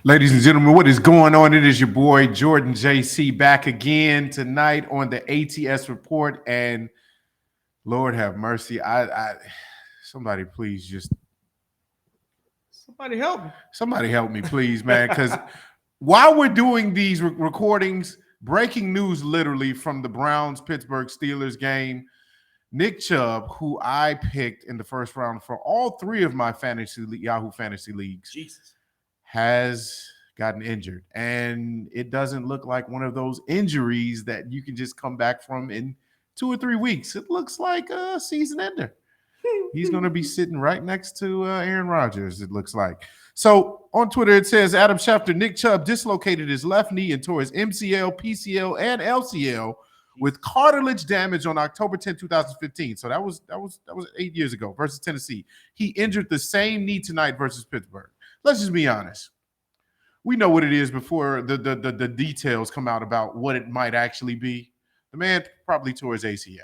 Ladies and gentlemen, what is going on? It is your boy Jordan JC back again tonight on the ATS Report. And Lord have mercy, somebody please just somebody help me, please, man. Because while we're doing these recordings, breaking news literally from the Browns Pittsburgh Steelers game, Nick Chubb, who I picked in the first round for all three of my Yahoo fantasy leagues, has gotten injured. And it doesn't look like one of those injuries that you can just come back from in 2 or 3 weeks. It looks like a season ender. He's going to be sitting right next to Aaron Rodgers, it looks like. So on Twitter, it says Adam Schefter, Nick Chubb dislocated his left knee and tore his MCL, PCL, and LCL with cartilage damage on October 10, 2015. So that was 8 years ago versus Tennessee. He injured the same knee tonight versus Pittsburgh. Let's just be honest. We know what it is before the details come out about what it might actually be. The man probably tore his ACL.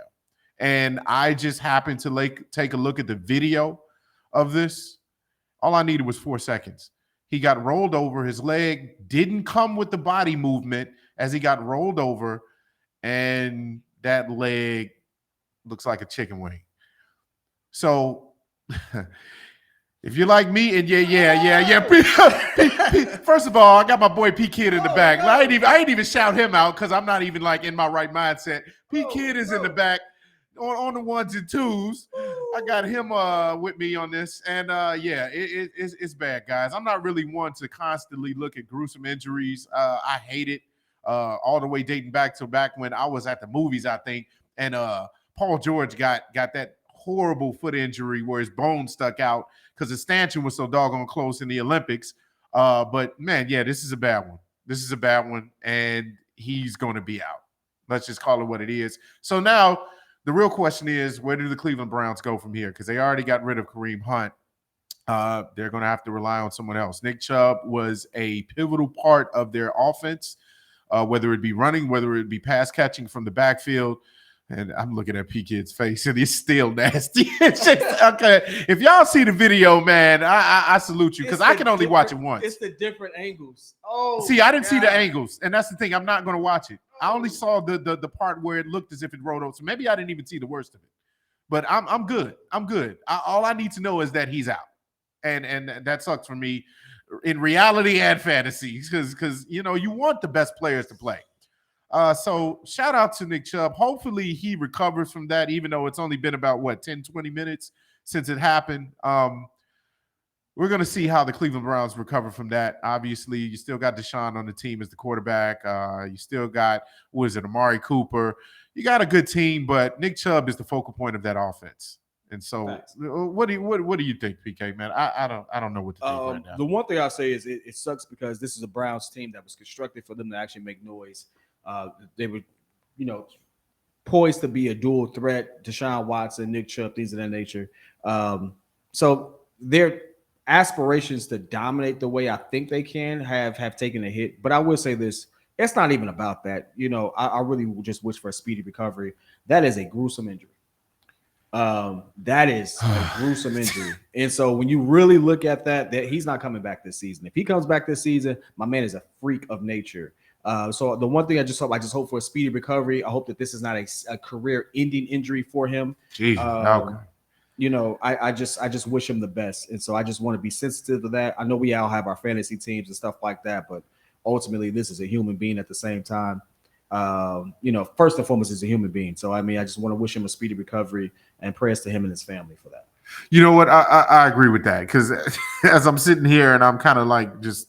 And I just happened to take a look at the video of this. All I needed was 4 seconds. He got rolled over. His leg didn't come with the body movement as he got rolled over. And that leg looks like a chicken wing. So if you're like me, and yeah. First of all, I got my boy P.Kidd in the back. I ain't even shout him out because I'm not even like in my right mindset. P.Kidd is in the back on the ones and twos. I got him with me on this, and it's bad, guys. I'm not really one to constantly look at gruesome injuries. I hate it. All the way dating back when I was at the movies, I think, and Paul George got that horrible foot injury where his bone stuck out because his stanchion was so doggone close in the Olympics. But man, yeah, this is a bad one. This is a bad one, and he's going to be out. Let's just call it what it is. So now the real question is, where do the Cleveland Browns go from here? Because they already got rid of Kareem Hunt. They're going to have to rely on someone else. Nick Chubb was a pivotal part of their offense, whether it be running, whether it be pass catching from the backfield. And I'm looking at P.Kidd's face, and he's still nasty. It's just, okay, if y'all see the video, man, I salute you because I can only watch it once. It's the different angles. Oh, see, I didn't see the angles, and that's the thing. I'm not going to watch it. I only saw the part where it looked as if it rolled over. So maybe I didn't even see the worst of it. But I'm good. I'm good. All I need to know is that he's out, and that sucks for me in reality and fantasy because you want the best players to play. So shout out to Nick Chubb. Hopefully he recovers from that, even though it's only been about 10, 20 minutes since it happened. We're going to see how the Cleveland Browns recover from that. Obviously, you still got Deshaun on the team as the quarterback. You still got, Amari Cooper. You got a good team, but Nick Chubb is the focal point of that offense. And so what do you think, PK, man? I don't know what to think right now. The one thing I'll say is it sucks because this is a Browns team that was constructed for them to actually make noise. They were, poised to be a dual threat. Deshaun Watson, Nick Chubb, things of that nature. So their aspirations to dominate the way I think they can have taken a hit. But I will say this: it's not even about that. I really just wish for a speedy recovery. That is a gruesome injury. That is a gruesome injury. And so when you really look at that he's not coming back this season. If he comes back this season, my man is a freak of nature. So the one thing I just hope for a speedy recovery. I hope that this is not a career-ending injury for him. Jesus, I just wish him the best, and so I just want to be sensitive to that. I know we all have our fantasy teams and stuff like that, but ultimately, this is a human being at the same time. First and foremost, is a human being. So I just want to wish him a speedy recovery and prayers to him and his family for that. You know what? I agree with that because as I'm sitting here and I'm kind of like just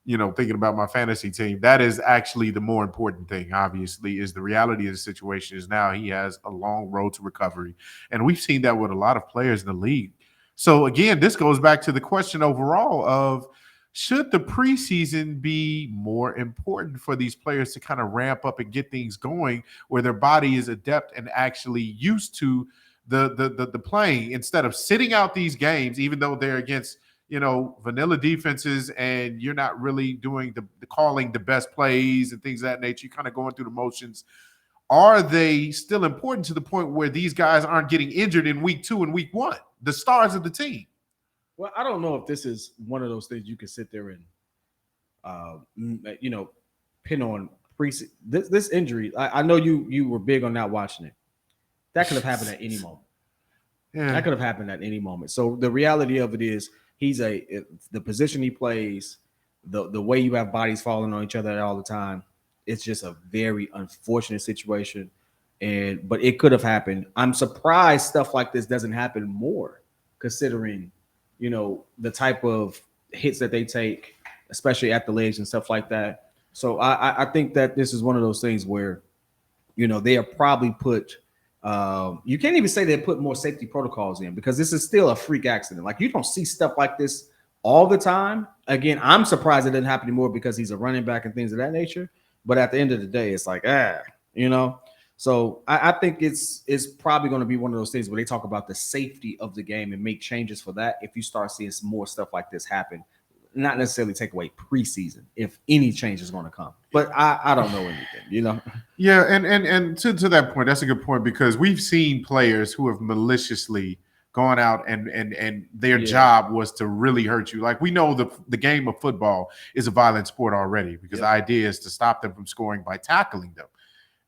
thinking about my fantasy team, that is actually the more important thing, obviously, is the reality of the situation is now he has a long road to recovery. And we've seen that with a lot of players in the league. So, again, this goes back to the question overall of should the preseason be more important for these players to kind of ramp up and get things going where their body is adept and actually used to the playing instead of sitting out these games, even though they're against vanilla defenses and you're not really doing the calling the best plays and things of that nature. You're kind of going through the motions. Are they still important to the point where these guys aren't getting injured in week 2 and week 1, the stars of the team? Well, I don't know if this is one of those things you can sit there and pin on this injury. I know you were big on not watching it. That could have happened at any moment. Yeah. That could have happened at any moment. So the reality of it is, the position he plays, the way you have bodies falling on each other all the time. It's just a very unfortunate situation, but it could have happened. I'm surprised stuff like this doesn't happen more, considering the type of hits that they take, especially at the legs and stuff like that. So I think that this is one of those things where they are probably put. You can't even say they put more safety protocols in, because this is still a freak accident. Like, you don't see stuff like this all the time. Again, I'm surprised it didn't happen anymore because he's a running back and things of that nature. But at the end of the day, it's like, So I think it's probably going to be one of those things where they talk about the safety of the game and make changes for that. If you start seeing some more stuff like this happen, not necessarily take away preseason, if any change is going to come. But I don't know anything, Yeah, and to that point, that's a good point, because we've seen players who have maliciously gone out and their job was to really hurt you. Like, we know the game of football is a violent sport already, because the idea is to stop them from scoring by tackling them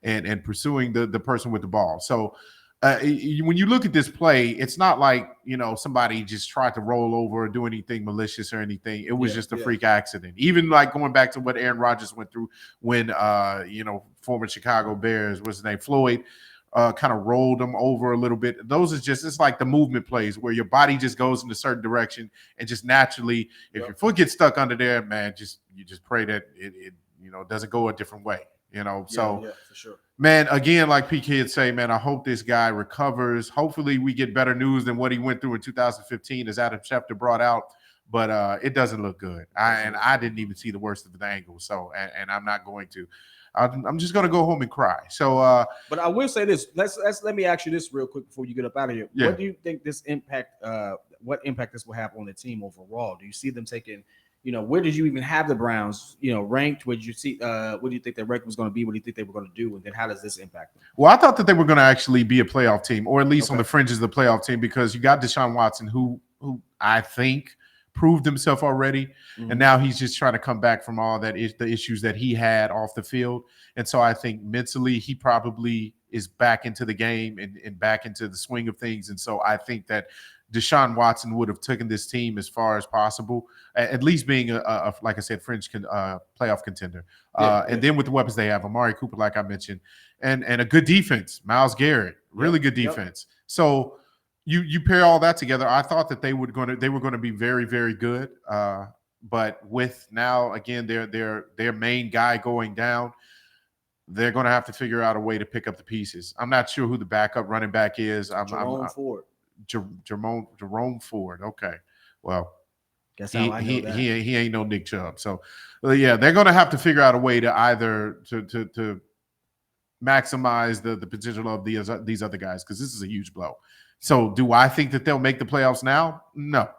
and pursuing the person with the ball. So when you look at this play, it's not like somebody just tried to roll over or do anything malicious or anything. It was just a freak accident. Even like going back to what Aaron Rodgers went through when former Chicago Bears, what's his name, Floyd, kind of rolled him over a little bit. Those are it's like the movement plays where your body just goes in a certain direction, and just naturally, if your foot gets stuck under there, man, you just pray that it doesn't go a different way. So for sure. Man, again, like P.Kidd say, man, I hope this guy recovers. Hopefully we get better news than what he went through in 2015, as Adam Schefter brought out. But it doesn't look good. I didn't even see the worst of the angle. So, and I'm not going to. I'm just going to go home and cry. So, but I will say this. Let me ask you this real quick before you get up out of here. Yeah. What do you think what impact this will have on the team overall? Do you see them taking, where did you even have the Browns, ranked? What do you think their record was going to be? What do you think they were going to do? And then how does this impact them? Well, I thought that they were going to actually be a playoff team, or at least on the fringes of the playoff team, because you got Deshaun Watson, who I think proved himself already. Mm-hmm. And now he's just trying to come back from all that the issues that he had off the field. And so I think mentally he probably is back into the game and back into the swing of things. And so I think that Deshaun Watson would have taken this team as far as possible, at least being a like I said, fringe playoff contender. And then with the weapons they have, Amari Cooper, like I mentioned, and a good defense, Myles Garrett, really good defense. So you pair all that together. I thought that they were going to be very, very good. But with now again their main guy going down, they're going to have to figure out a way to pick up the pieces. I'm not sure who the backup running back is. Jerome Ford. Okay. Well, guess how I know that. He ain't no Nick Chubb. So yeah, they're going to have to figure out a way to either to maximize the potential of these other guys, because this is a huge blow. So do I think that they'll make the playoffs now? No.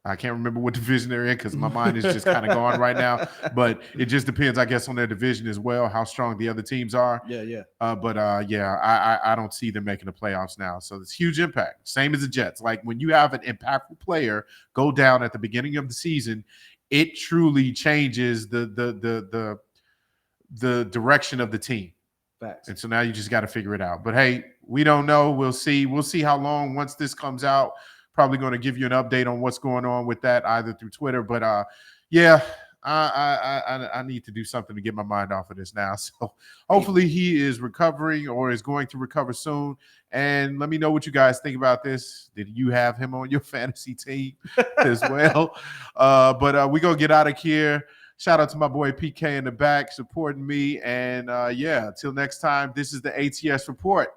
I can't remember what division they're in, because my mind is just kind of gone right now. But it just depends, I guess, on their division as well, how strong the other teams are. Yeah. I don't see them making the playoffs now. So it's huge impact. Same as the Jets. Like, when you have an impactful player go down at the beginning of the season, it truly changes the direction of the team. Facts. And so now you just got to figure it out. But hey, we don't know. We'll see. We'll see how long once this comes out. Probably going to give you an update on what's going on with that, either through Twitter. But I need to do something to get my mind off of this now. So hopefully he is recovering, or is going to recover soon. And let me know what you guys think about this. Did you have him on your fantasy team as well? But we're going to get out of here. Shout out to my boy PK in the back supporting me. And till next time, this is the ATS Report.